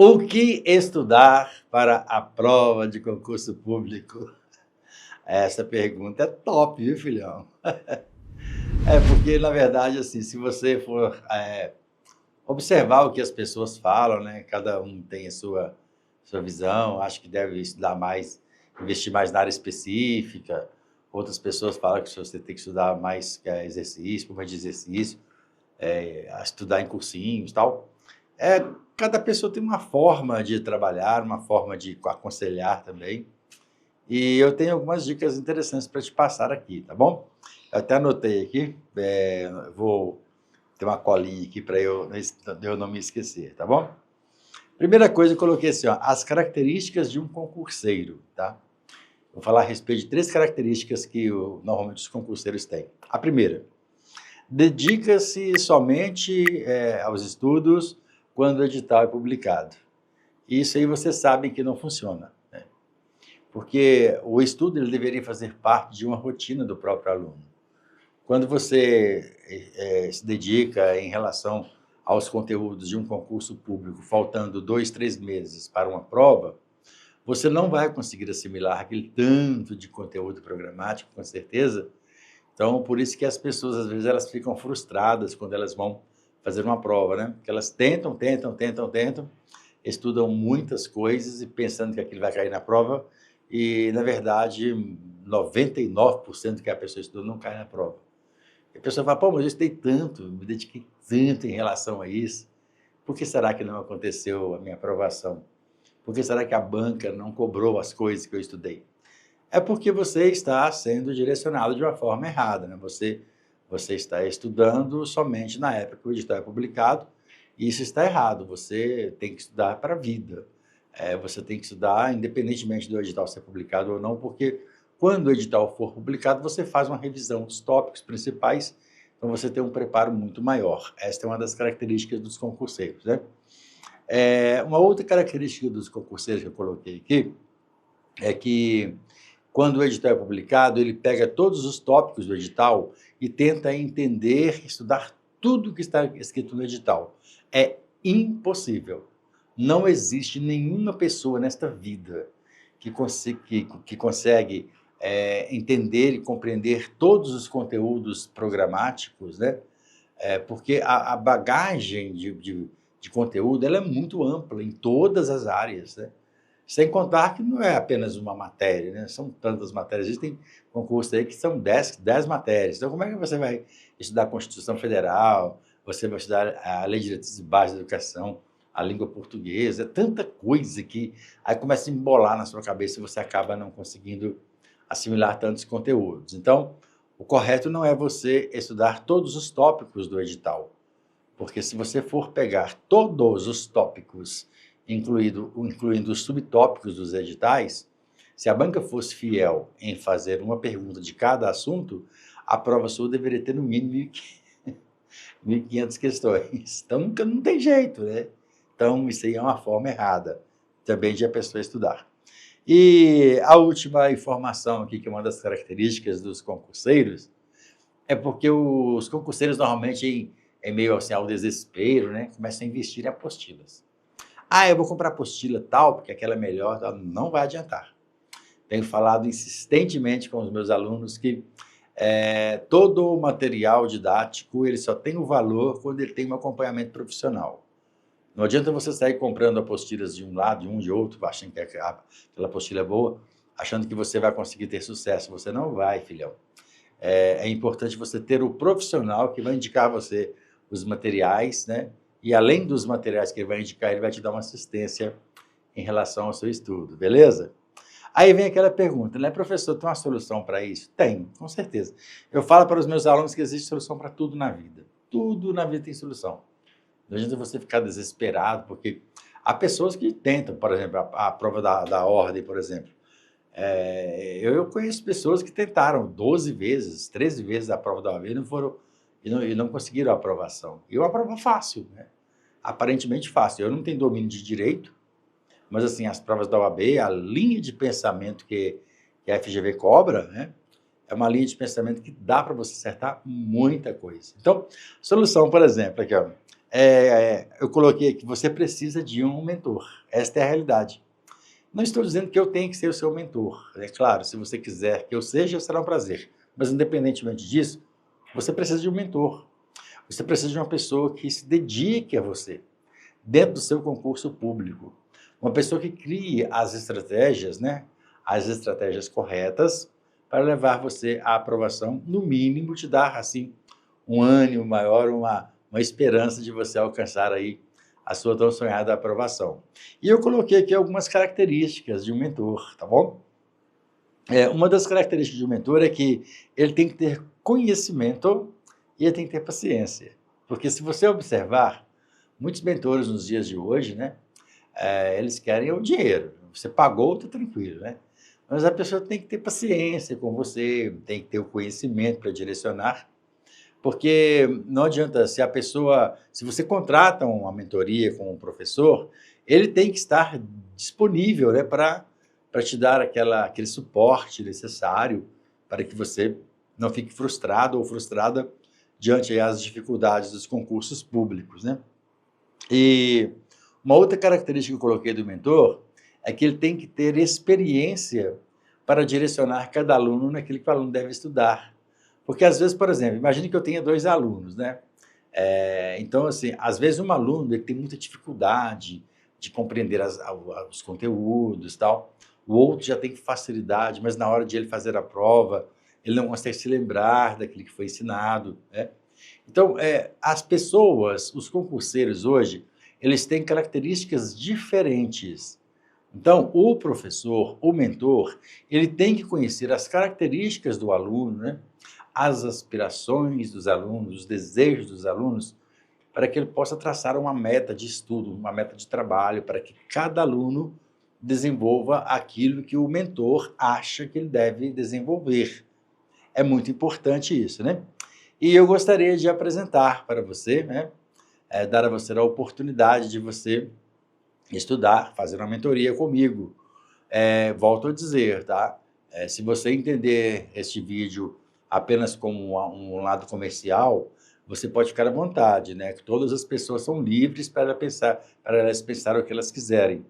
O que estudar para a prova de concurso público? Essa pergunta é top, viu, filhão? É porque, na verdade, assim, se você for observar o que as pessoas falam, né? Cada um tem a sua visão, acho que deve estudar mais, investir mais na área específica. Outras pessoas falam que você tem que estudar mais exercício, por meio de exercício, estudar em cursinhos e tal. Cada pessoa tem uma forma de trabalhar, uma forma de aconselhar também. E eu tenho algumas dicas interessantes para te passar aqui, tá bom? Eu até anotei aqui, vou ter uma colinha aqui para eu não me esquecer, tá bom? Primeira coisa, eu coloquei assim, ó, as características de um concurseiro, tá? Vou falar a respeito de 3 características que normalmente os concurseiros têm. A primeira, dedica-se somente aos estudos quando o edital é publicado. Isso aí você sabe que não funciona, né? Porque o estudo ele deveria fazer parte de uma rotina do próprio aluno. Quando você se dedica em relação aos conteúdos de um concurso público, faltando 2, 3 meses para uma prova, você não vai conseguir assimilar aquele tanto de conteúdo programático, com certeza. Então, por isso que as pessoas, às vezes, elas ficam frustradas quando elas vão fazer uma prova, né? Porque elas tentam, estudam muitas coisas e pensando que aquilo vai cair na prova e, na verdade, 99% que a pessoa estudou não cai na prova. E a pessoa fala, pô, mas eu estudei tanto, me dediquei tanto em relação a isso, por que será que não aconteceu a minha aprovação? Por que será que a banca não cobrou as coisas que eu estudei? É porque você está sendo direcionado de uma forma errada, né? Você está estudando somente na época que o edital é publicado, e isso está errado. Você tem que estudar para a vida. Você tem que estudar independentemente do edital ser publicado ou não, porque quando o edital for publicado, você faz uma revisão dos tópicos principais, então você tem um preparo muito maior. Esta é uma das características dos concurseiros, né? Uma outra característica dos concurseiros que eu coloquei aqui é que quando o edital é publicado, ele pega todos os tópicos do edital e tenta entender, estudar tudo que está escrito no edital. É impossível. Não existe nenhuma pessoa nesta vida que consegue entender e compreender todos os conteúdos programáticos, né? Porque a bagagem de conteúdo ela é muito ampla em todas as áreas, né? Sem contar que não é apenas uma matéria, né? São tantas matérias. Existem concursos aí que são 10 matérias. Então, como é que você vai estudar a Constituição Federal? Você vai estudar a Lei de Diretrizes Básicas da Educação, a língua portuguesa, é tanta coisa que aí começa a embolar na sua cabeça e você acaba não conseguindo assimilar tantos conteúdos. Então, o correto não é você estudar todos os tópicos do edital, porque se você for pegar todos os tópicos incluindo os subtópicos dos editais, se a banca fosse fiel em fazer uma pergunta de cada assunto, a prova sua deveria ter no mínimo 1.500 questões. Então, nunca não tem jeito, né? Então, isso aí é uma forma errada também de a pessoa estudar. E a última informação aqui, que é uma das características dos concurseiros, é porque os concurseiros normalmente, em meio assim, ao desespero, né, começam a investir em apostilas. Eu vou comprar apostila tal, porque aquela é melhor, tal. Não vai adiantar. Tenho falado insistentemente com os meus alunos que todo o material didático ele só tem o valor quando ele tem um acompanhamento profissional. Não adianta você sair comprando apostilas de um lado, de outro, achando que aquela apostila é boa, achando que você vai conseguir ter sucesso. Você não vai, filhão. É importante você ter o profissional que vai indicar a você os materiais, né? E além dos materiais que ele vai indicar, ele vai te dar uma assistência em relação ao seu estudo, beleza? Aí vem aquela pergunta, né? Professor, tem uma solução para isso? Tem, com certeza. Eu falo para os meus alunos que existe solução para tudo na vida. Tudo na vida tem solução. Não adianta você ficar desesperado, porque há pessoas que tentam, por exemplo, a prova da ordem, por exemplo. Eu conheço pessoas que tentaram 12 vezes, 13 vezes a prova da ordem e não conseguiram a aprovação. E uma prova fácil, né? Aparentemente fácil. Eu não tenho domínio de direito, mas assim, as provas da OAB, a linha de pensamento que a FGV cobra, né? É uma linha de pensamento que dá para você acertar muita coisa. Então, solução, por exemplo, aqui, ó, Eu coloquei aqui, você precisa de um mentor. Esta é a realidade. Não estou dizendo que eu tenho que ser o seu mentor. É claro, se você quiser que eu seja, será um prazer. Mas, independentemente disso, você precisa de um mentor. Você precisa de uma pessoa que se dedique a você, dentro do seu concurso público. Uma pessoa que crie as estratégias, né? As estratégias corretas para levar você à aprovação, no mínimo, te dar, assim, um ânimo maior, uma esperança de você alcançar aí a sua tão sonhada aprovação. E eu coloquei aqui algumas características de um mentor, tá bom? Uma das características de um mentor é que ele tem que ter conhecimento e ele tem que ter paciência. Porque se você observar, muitos mentores nos dias de hoje, né, eles querem o dinheiro. Você pagou, está tranquilo, né? Mas a pessoa tem que ter paciência com você, tem que ter o conhecimento para direcionar, porque não adianta, se você contrata uma mentoria com um professor, ele tem que estar disponível, né, para te dar aquele suporte necessário para que você não fique frustrado ou frustrada diante das dificuldades dos concursos públicos, né? E uma outra característica que eu coloquei do mentor é que ele tem que ter experiência para direcionar cada aluno naquilo que o aluno deve estudar. Porque, às vezes, por exemplo, imagine que eu tenha 2 alunos, né? Então, assim, às vezes um aluno ele tem muita dificuldade de compreender os conteúdos e tal. O outro já tem facilidade, mas na hora de ele fazer a prova, ele não consegue se lembrar daquilo que foi ensinado, né? Então, as pessoas, os concurseiros hoje, eles têm características diferentes. Então, o professor, o mentor, ele tem que conhecer as características do aluno, né? As aspirações dos alunos, os desejos dos alunos, para que ele possa traçar uma meta de estudo, uma meta de trabalho, para que cada aluno desenvolva aquilo que o mentor acha que ele deve desenvolver. É muito importante isso, né? E eu gostaria de apresentar para você, né? Dar a você a oportunidade de você estudar, fazer uma mentoria comigo. Volto a dizer, tá? Se você entender este vídeo apenas como um lado comercial, você pode ficar à vontade, né? Que todas as pessoas são livres para elas pensar o que elas quiserem.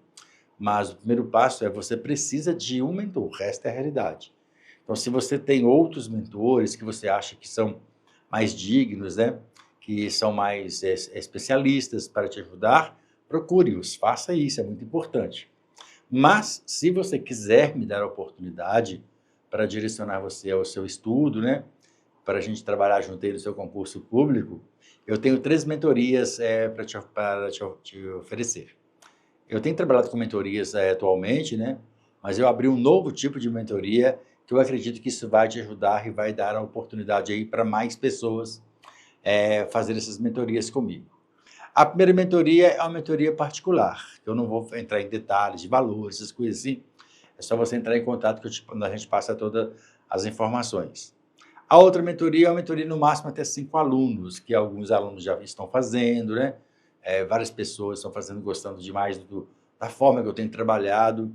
Mas o primeiro passo é você precisa de um mentor, esta é a realidade. Então, se você tem outros mentores que você acha que são mais dignos, né? Que são mais especialistas para te ajudar, procure-os, faça isso, é muito importante. Mas, se você quiser me dar a oportunidade para direcionar você ao seu estudo, né, para a gente trabalhar junto aí no seu concurso público, eu tenho 3 mentorias para te oferecer. Eu tenho trabalhado com mentorias atualmente, né, mas eu abri um novo tipo de mentoria que eu acredito que isso vai te ajudar e vai dar a oportunidade aí para mais pessoas fazer essas mentorias comigo. A primeira mentoria é uma mentoria particular, que eu não vou entrar em detalhes de valores, essas coisas assim. É só você entrar em contato que a gente passa todas as informações. A outra mentoria é uma mentoria no máximo até 5 alunos, que alguns alunos já estão fazendo, né? Várias pessoas estão fazendo, gostando demais da forma que eu tenho trabalhado.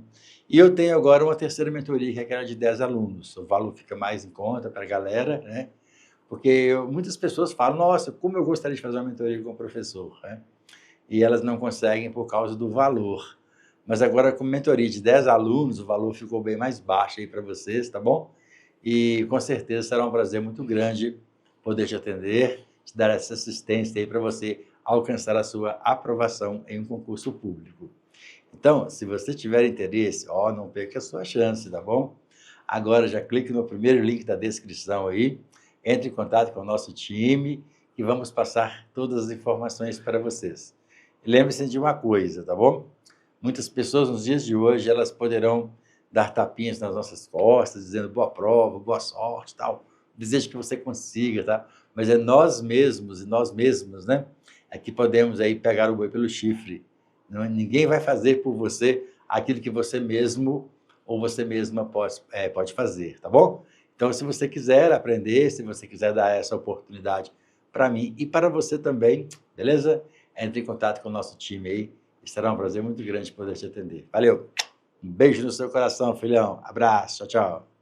E eu tenho agora uma terceira mentoria, que é aquela de 10 alunos. O valor fica mais em conta para a galera, né? Porque muitas pessoas falam, nossa, como eu gostaria de fazer uma mentoria com o professor, né? E elas não conseguem por causa do valor. Mas agora, com mentoria de 10 alunos, o valor ficou bem mais baixo aí para vocês, tá bom? E com certeza será um prazer muito grande poder te atender, te dar essa assistência aí para você alcançar a sua aprovação em um concurso público. Então, se você tiver interesse, não perca a sua chance, tá bom? Agora já clique no primeiro link da descrição aí, entre em contato com o nosso time e vamos passar todas as informações para vocês. E lembre-se de uma coisa, tá bom? Muitas pessoas nos dias de hoje, elas poderão dar tapinhas nas nossas costas, dizendo boa prova, boa sorte, tal. Desejo que você consiga, tá? Mas é nós mesmos e nós mesmos, né? É que podemos aí pegar o boi pelo chifre. Ninguém vai fazer por você aquilo que você mesmo ou você mesma pode fazer, tá bom? Então, se você quiser aprender, se você quiser dar essa oportunidade para mim e para você também, beleza? Entre em contato com o nosso time aí. Será um prazer muito grande poder te atender. Valeu! Um beijo no seu coração, filhão. Abraço. Tchau, tchau.